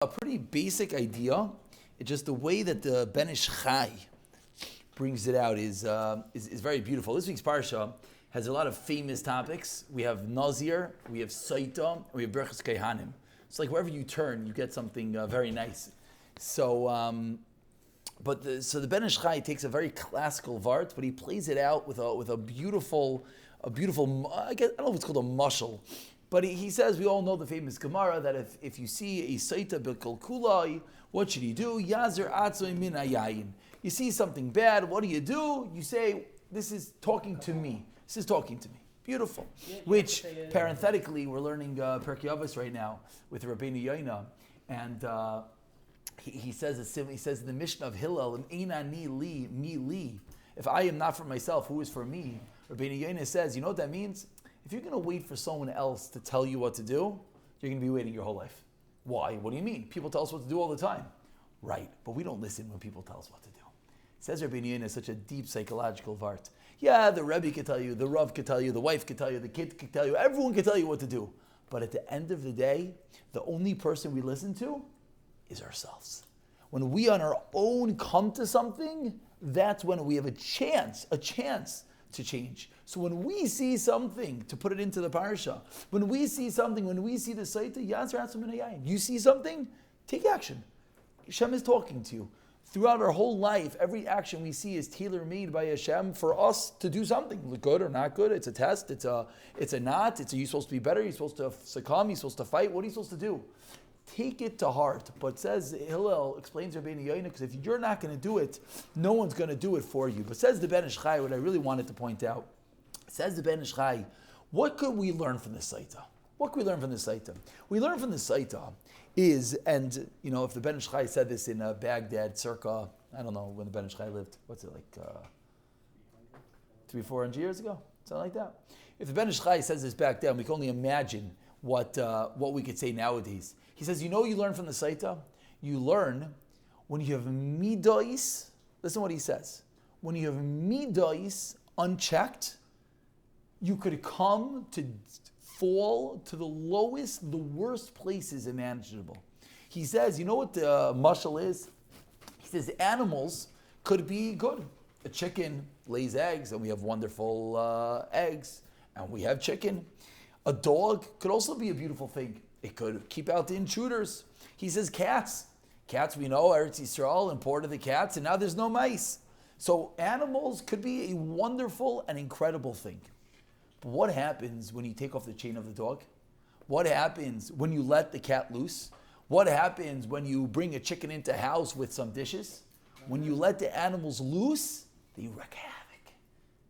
a pretty basic idea. It's just the way that the Ben Ish Chai brings it out is very beautiful. This week's parsha has a lot of famous topics. We have Nazir, we have Saita, and we have Berachas Kehanim. It's like wherever you turn, you get something very nice. So, the Ben Ish Chai takes a very classical vart, but he plays it out with a beautiful. I don't know if it's called a mushal, but he says, we all know the famous Gemara that if you see a Saita B'Kol Kulai, what should you do? Yazer Atzoy Min Ayayin. You see something bad, what do? You say, this is talking to me. This is talking to me. Beautiful. Which, parenthetically, we're learning Pirkei Avos right now with Rabbeinu Yoina, and he says in the Mishnah of Hillel, Einani li, mi li. If I am not for myself, who is for me? Rabbeinu Yoina says, you know what that means? If you're going to wait for someone else to tell you what to do, you're going to be waiting your whole life. Why? What do you mean? People tell us what to do all the time. Right, but we don't listen when people tell us what to do. Says Rabbeinu Yoina is such a deep psychological vart. Yeah, the Rebbe could tell you, the Rav could tell you, the wife could tell you, the kid could tell you, everyone could tell you what to do. But at the end of the day, the only person we listen to is ourselves. When we on our own come to something, that's when we have a chance to change. So when we see something, to put it into the parsha, when we see the Saita, Yazar Atzum Min, you see something, take action. Hashem is talking to you. Throughout our whole life, every action we see is tailor-made by Hashem for us to do something, good or not good. It's a test, it's a not, are you supposed to be better, you're supposed to succumb, you're supposed to fight, what are you supposed to do? Take it to heart. But says Hillel, explains Rabbeinu Yoina, because if you're not going to do it, no one's going to do it for you. But says the Ben Ish Chai, what I really wanted to point out, says the Ben Ish Chai, what could we learn from the Saita? What could we learn from the Saita? We learn from the Saita is, and if the Ben Ish Chai said this in Baghdad circa, I don't know when the Ben Ish Chai lived, what's it like, 300-400 years ago? Something like that. If the Ben Ish Chai says this back then, we can only imagine what we could say nowadays. He says, you learn from the Saita? You learn when you have midos, listen what he says, when you have midos unchecked, you could come to fall to the lowest, the worst places imaginable. He says, you know what the mashal is? He says animals could be good. A chicken lays eggs, and we have wonderful eggs, and we have chicken. A dog could also be a beautiful thing. It could keep out the intruders. He says cats. Cats, we know, Eretz Yisrael imported the cats, and now there's no mice. So animals could be a wonderful and incredible thing. But what happens when you take off the chain of the dog? What happens when you let the cat loose? What happens when you bring a chicken into house with some dishes? When you let the animals loose, they wreak havoc.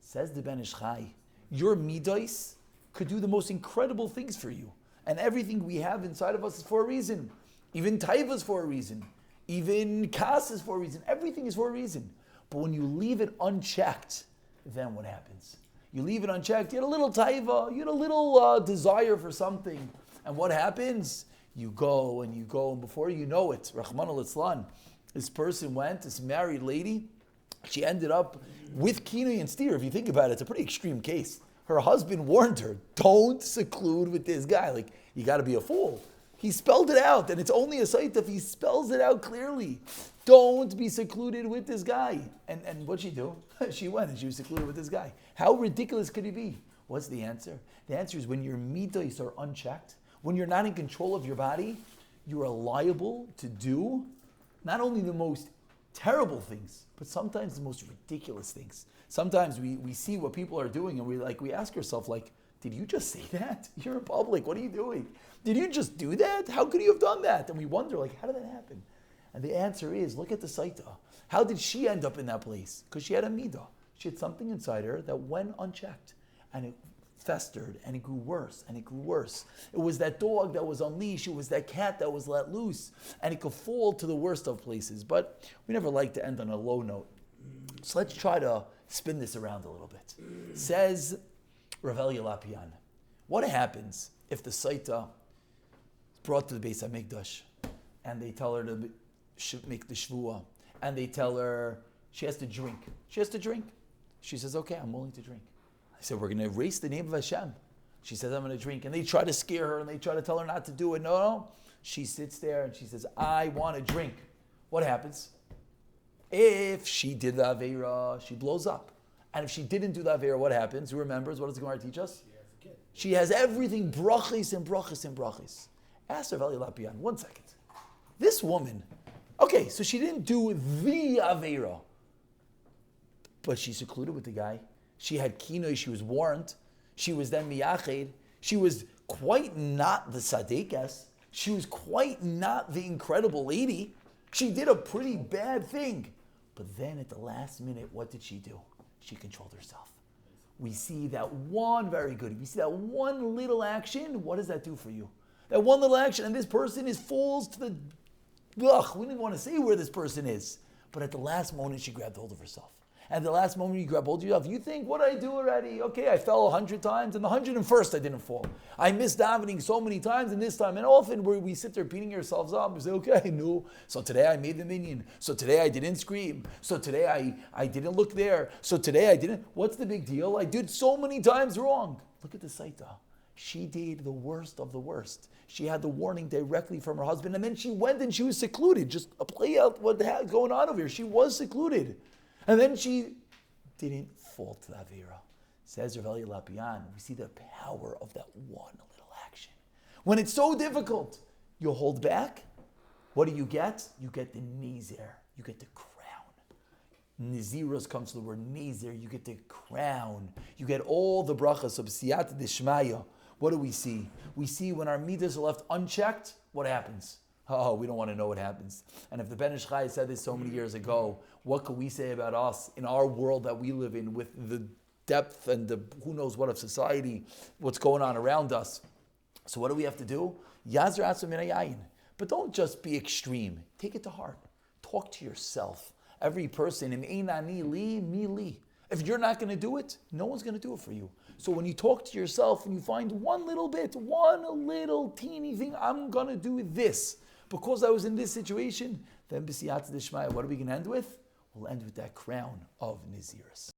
Says the Ben Ish Chai, your midos could do the most incredible things for you. And everything we have inside of us is for a reason. Even taiva is for a reason. Even kas is for a reason. Everything is for a reason. But when you leave it unchecked, then what happens? You leave it unchecked, you had a little taiva, you had a little desire for something. And what happens? You go, and before you know it, Rahman al-Islan, this person went, this married lady, she ended up with kinui and steer. If you think about it, it's a pretty extreme case. Her husband warned her, don't seclude with this guy. Like, you got to be a fool. He spelled it out, and it's only a site if he spells it out clearly. Don't be secluded with this guy. And what'd she do? She went and she was secluded with this guy. How ridiculous could he be? What's the answer? The answer is when your midos are unchecked, when you're not in control of your body, you are liable to do not only the most terrible things, but sometimes the most ridiculous things. Sometimes we see what people are doing and we ask ourselves, did you just say that? You're in public, what are you doing? Did you just do that? How could you have done that? And we wonder, how did that happen? And the answer is, look at the Saita. How did she end up in that place? Because she had a midah. She had something inside her that went unchecked. And it festered, and it grew worse, and it grew worse. It was that dog that was unleashed, it was that cat that was let loose, and it could fall to the worst of places. But we never like to end on a low note. So let's try to spin this around a little bit. Says Rav Elia Lapian, what happens if the Saita is brought to the Beis HaMikdash and they tell her to make the Shvuah and they tell her she has to drink? She has to drink. She says, okay, I'm willing to drink. I said, we're going to erase the name of Hashem. She says, I'm going to drink. And they try to scare her and they try to tell her not to do it. No. She sits there and she says, I want a drink. What happens? If she did the Aveira, she blows up. And if she didn't do the Aveira, what happens? Who remembers? What does the Gemara teach us? She has everything, brachis and brachis and brachis. Ask her, Vali Lapian, 1 second. This woman, okay, so she didn't do the Aveira, but she's secluded with the guy. She had kinoi, she was warned. She was then miyached. She was quite not the tzaddikas. She was quite not the incredible lady. She did a pretty bad thing. But then at the last minute, what did she do? She controlled herself. We see that one, very good. We see that one little action. What does that do for you? That one little action, and this person falls to the, we don't even want to say where this person is. But at the last moment, she grabbed hold of herself. At the last moment, you grab hold of yourself. You think, what did I do already? Okay, I fell 100 times, and the 101st I didn't fall. I missed davening so many times, and this time, and often we sit there beating ourselves up. We say, okay, no. So today I made the minyan. So today I didn't scream. So today I didn't look there. So today I didn't. What's the big deal? I did so many times wrong. Look at the Saita. She did the worst of the worst. She had the warning directly from her husband, and then she went and she was secluded. Just play out what the hell is going on over here. She was secluded. And then she didn't fall to the Avera. Says Rav Eli Lapian, we see the power of that one little action. When it's so difficult, you hold back. What do you get? You get the Nazir. You get the crown. Naziros comes from the word Nazir. You get the crown. You get all the brachas of Siyata Dishmaya. What do we see? We see when our midas are left unchecked, what happens? Oh, we don't want to know what happens. And if the Ben Ish Chai said this so many years ago, what can we say about us in our world that we live in with the depth and the who knows what of society, what's going on around us? So what do we have to do? Yazir atzum min hayayin. But don't just be extreme. Take it to heart. Talk to yourself. Every person, im ein ani li, mi li. If you're not going to do it, no one's going to do it for you. So when you talk to yourself and you find one little bit, one little teeny thing, I'm going to do this because I was in this situation, then b'siyata d'shmaya, what are we going to end with? We'll end with that crown of Naziris.